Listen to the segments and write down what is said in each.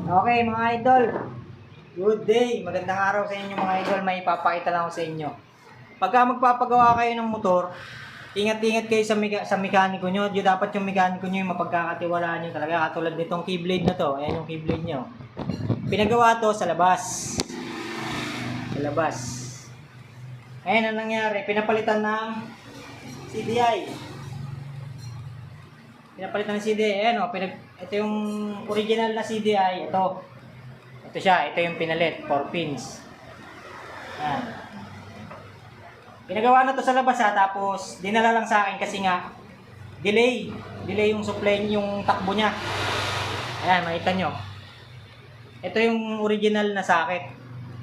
Okay mga idol, good day, magandang araw sa inyo mga idol. May ipapakita lang ako sa inyo. Pagka magpapagawa kayo ng motor, ingat-ingat kayo sa mekaniko nyo. Dapat yung mekaniko nyo yung mapagkakatiwalaan nyo talaga. Katulad nitong keyblade na to, ayan yung keyblade nyo. Pinagawa to sa labas. Sa labas. Ayan ang nangyari, pinapalitan ng CDI. Pinapalitan ng CDI, ayan o, ito yung original na CDI, ito. Ito siya, ito yung pinalit, 4 pins. Ayan. Pinagawa na to sa labas ha, tapos dinala lang sa akin kasi nga, delay yung supply, yung takbo niya. Ayan, makita nyo. Ito yung original na socket.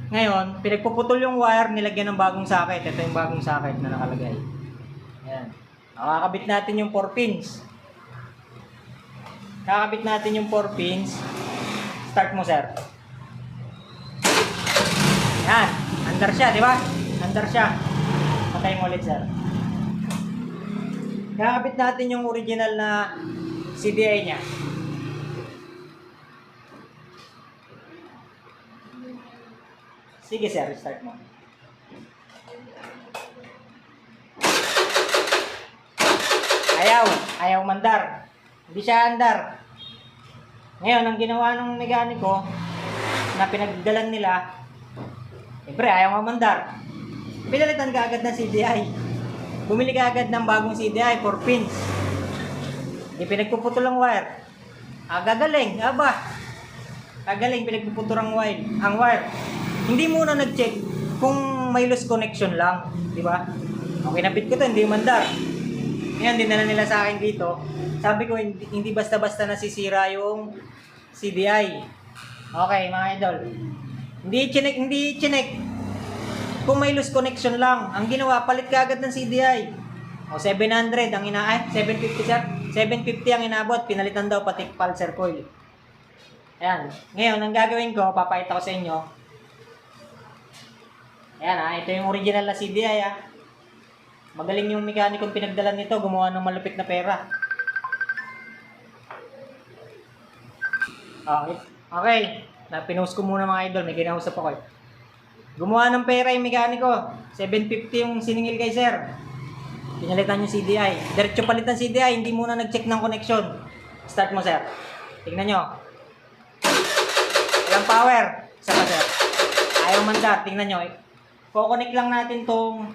Ngayon, pinagpuputol yung wire, nilagyan ng bagong socket. Ito yung bagong socket na nakalagay. Ayan. Nakakabit natin yung 4 pins. Kakabit natin yung 4 pins. Start mo, sir. Yan. Under siya, di ba? Under siya. Patay mo ulit, sir. Kakabit natin yung original na CDI niya. Sige, sir. Start mo. Ayaw mandar. Hindi siya andar. Ngayon, ang ginawa ng mekaniko na pinagdalan nila, siyempre ayaw mamandar. Pinalitan ka agad ng CDI. Bumili ka agad ng bagong CDI, 4 pins. Hindi pinagpuputol ang wire. Gagaling, Gagaling, pinagpuputol ang wire. Hindi muna nag-check kung may loose connection lang, di ba? Okay, nabit ko to, hindi mandar. Ngayon, dinala nila sa akin dito. Sabi ko, hindi basta-basta nasisira yung CDI. Okay, mga idol. Hindi chinek. Kung may loose connection lang, ang ginawa, palit ka agad ng CDI. O, 700 ang 750 sir. 750 ang inabot, pinalitan daw pati pulsar coil. Ayan. Ngayon, ang gagawin ko, papakita ko sa inyo. Ayan ito yung original na CDI Magaling yung mekanikong pinagdalan nito, gumawa ng malupit na pera. Okay. Pinost ko muna mga idol, may kinausap ako. Gumawa ng pera yung mekaniko. 750 yung siningil kay sir. Pinalitan yung CDI. Diretso palitan CDI, hindi muna nag-check ng connection. Start mo, sir. Tingnan nyo. Ilang power? Isa pa, sir. Ayaw mandar, tingnan nyo. Kukonek lang natin tong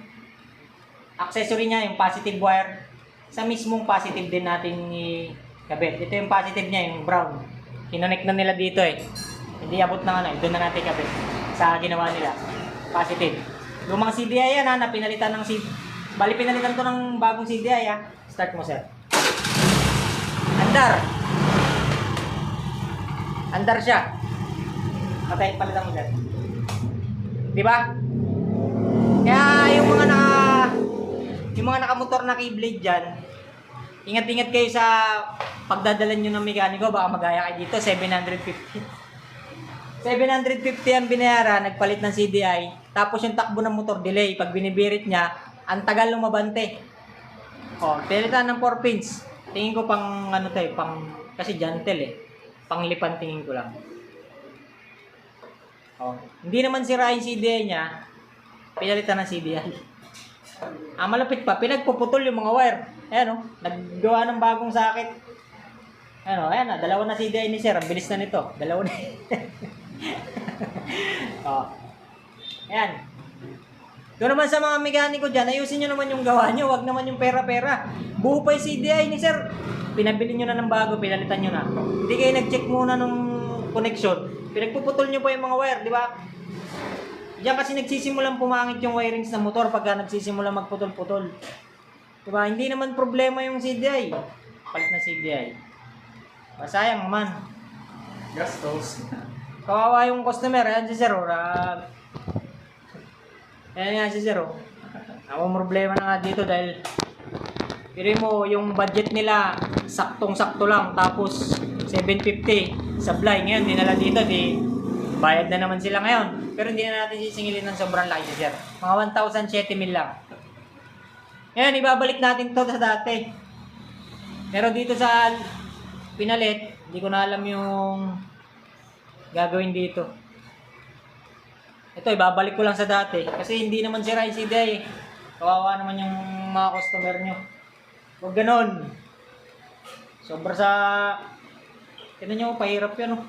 accessory niya, yung positive wire. Sa mismong positive din natin ikabit. Ito yung positive niya, yung brown. Kinonek na nila dito Hindi abot ng doon na natin ikabit. Sa ginawa nila. Positive. Lumang CDI yan na pinalitan ng Bali pinalitan to ng bagong CDI Start mo, sir. Andar siya. Okay, palitan mo, sir. Diba? Kaya yung mga nakamotor na keyblade dyan, ingat-ingat kayo sa pagdadala nyo ng mekaniko, baka magaya kayo dito. 750 ang binayaran, nagpalit ng CDI, tapos yung takbo ng motor delay. Pag binibirit niya, ang tagal lumabante. Pilitan ng 4 pins. Tingin ko pang kasi gentle panglipan tingin ko lang. Hindi naman sira yung CDI niya, pinalitan ng CDI. Malapit pa, pinagpuputol yung mga wire. Ayan naggawa ng bagong socket. Ayan dalawa na CDI ni sir. Ang bilis na nito. Dalawa na. Ayan. Doon naman sa mga mekaniko dyan, ayusin nyo naman yung gawa nyo. Huwag naman yung pera-pera. Buo pa yung CDI ni sir. Pinabili nyo na ng bago, pinalitan nyo na. Hindi kayo nag-check muna ng connection. Pinagpuputol nyo pa yung mga wire, di ba? Diyan kasi nagsisimulang pumangit yung wirings ng motor pagka nagsisimulang magputol-putol. Diba? Hindi naman problema yung CDI. Palit na CDI. Sayang naman. Gastos. Kawawa yung customer. Ayan si Zero. Ayan nga si Zero. Ang problema na nga dito dahil pero mo yung budget nila saktong-sakto lang. Tapos 750 sablay. Ngayon dinala dito bayad na naman sila ngayon. Pero hindi na natin sisingilin ng sobrang laki, sir. Mga 1,007 lang. Ngayon, ibabalik natin to sa dati. Pero dito sa pinalit, hindi ko na alam yung gagawin dito. Ito, ibabalik ko lang sa dati. Kasi hindi naman sira yung CDI. Kawawa naman yung mga customer nyo. Huwag ganon. Sobra sa... Tignan nyo, pahirap yan. Oh.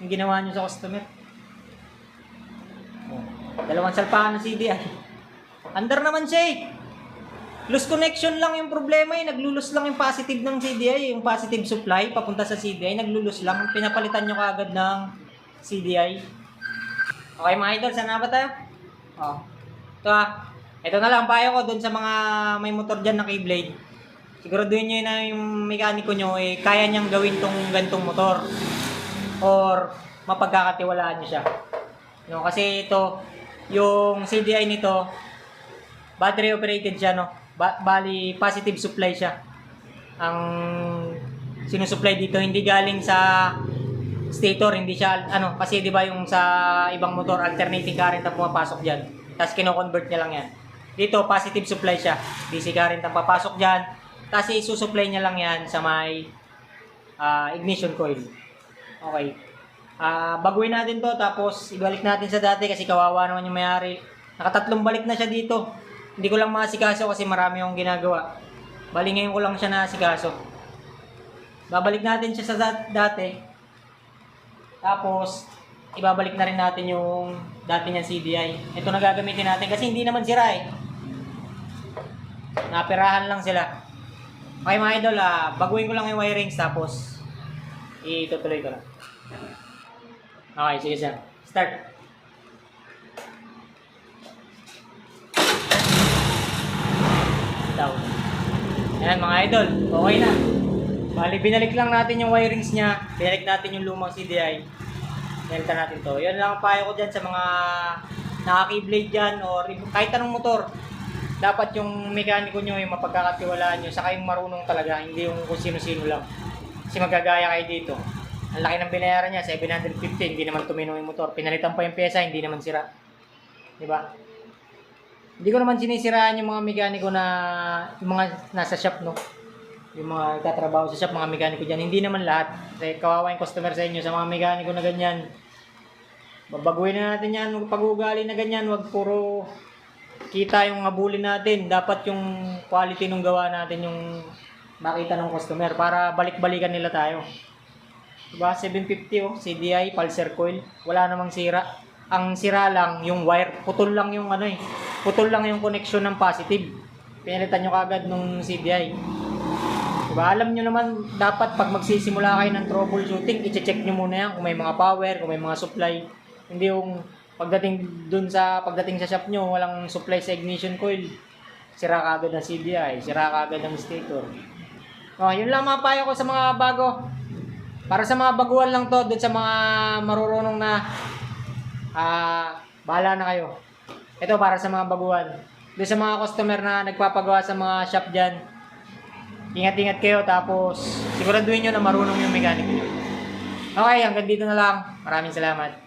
Yung ginawa nyo sa customer. Oh. Dalawang salpahan ng CDI. Under naman siya eh. Loose connection lang yung problema eh. Naglulus lang yung positive ng CDI. Yung positive supply papunta sa CDI. Naglulus lang. Pinapalitan nyo kaagad ng CDI. Okay mga idol, saan na ba tayo? Oh. Ito ah. Ito na lang payo ko doon sa mga may motor dyan na Keyblade. Siguraduhin nyo na yung mekaniko nyo eh, kaya niyang gawin tong gantong motor. Or mapagkakatiwalaan nyo siya. No, kasi ito, yung CDI nito, battery operated siya, no? Bali, positive supply siya. Ang sinusupply dito, hindi galing sa stator, hindi siya, ano, kasi di ba yung sa ibang motor, alternating current ang pumapasok dyan. Tapos kino-convert niya lang yan. Dito, positive supply siya. DC current ang papasok dyan. Tapos isusupply niya lang yan sa may ignition coil. Okay. Baguhin natin to tapos ibalik natin sa dati kasi kawawa naman yung may-ari. Nakatatlong balik na siya dito. Hindi ko lang maasikaso kasi marami akong ginagawa. Bali ngayon ko lang siya naasikaso. Babalik natin siya sa dati. Tapos ibabalik na rin natin yung dati niyang CDI. Ito na gagamitin natin kasi hindi naman sira eh. Napirahan lang sila. Okay mga idol, baguhin ko lang yung wirings tapos itutuloy ko lang. Okay, sige sir. Start. Down. Ayan mga idol, okay na. Bali, binalik lang natin yung wirings niya. Binalik natin yung lumang CDI. Binalitan natin to. Yan lang ang payo ko dyan sa mga naka-Keyblade dyan or kahit anong motor. Dapat yung mekaniko nyo yung mapagkakatiwalaan nyo saka yung marunong talaga, hindi yung kung sino-sino lang. Kasi magagaya kayo dito. Ang laki ng binayaran niya, 750, hindi naman tuminong yung motor. Pinalitan pa yung pyesa, hindi naman sira. Diba? Hindi ko naman sinisiraan yung mga mekaniko na, yung mga nasa shop, no? Yung mga nagtatrabaho sa shop, mga mekaniko dyan. Hindi naman lahat. Kasi kawawa yung customer sa inyo, sa mga mekaniko na ganyan. Babaguhin na natin yan, huwag pag-uugali na ganyan, huwag puro kita yung abulin natin. Dapat yung quality nung gawa natin yung makita ng customer para balik-balikan nila tayo. Diba? 750 oh, CDI, pulsar coil. Wala namang sira. Ang sira lang yung wire. Putol lang yung ano eh. Putol lang yung connection ng positive. Pinalitan nyo kagad nung CDI. Diba? Alam nyo naman, dapat pag magsisimula kayo ng troubleshooting, i-check nyo muna yan kung may mga power, kung may mga supply. Hindi yung pagdating sa shop nyo, walang supply sa ignition coil. Sira kagad ng CDI, sira kagad ng stator. Oh, yun lang mga payo ko sa mga bago. Para sa mga baguhan lang to, dun sa mga marurunong na bahala na kayo. Ito para sa mga baguhan. Dun sa mga customer na nagpapagawa sa mga shop dyan, ingat-ingat kayo tapos siguraduhin nyo na marunong yung mechanic nyo. Okay, hanggang dito na lang. Maraming salamat.